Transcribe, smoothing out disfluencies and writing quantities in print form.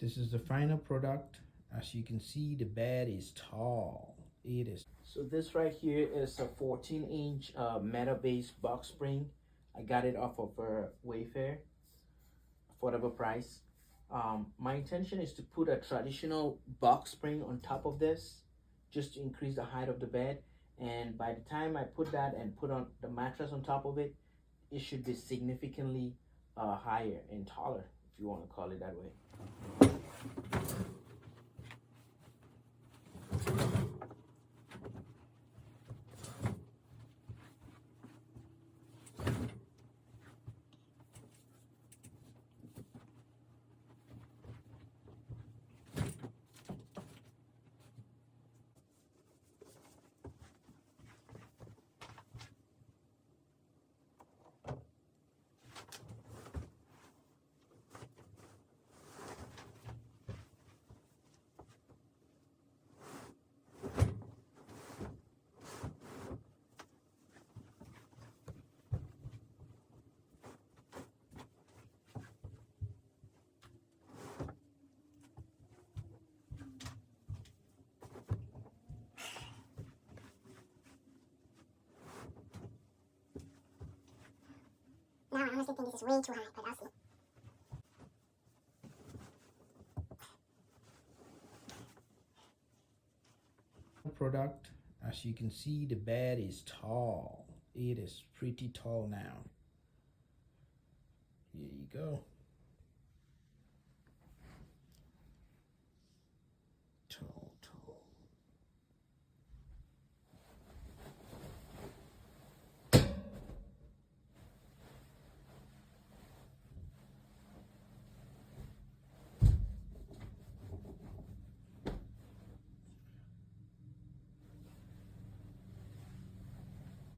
This is the final product. As you can see, the bed is tall. It is. So this right here is a 14-inch metal-based box spring. I got it off of Wayfair, affordable price. My intention is to put a traditional box spring on top of this, just to increase the height of the bed. And by the time I put that and put on the mattress on top of it, it should be significantly higher and taller, if you want to call it that way. Now, I honestly think this is way too high, but I'll see. Product, as you can see, the bed is tall. It is pretty tall now. Here you go.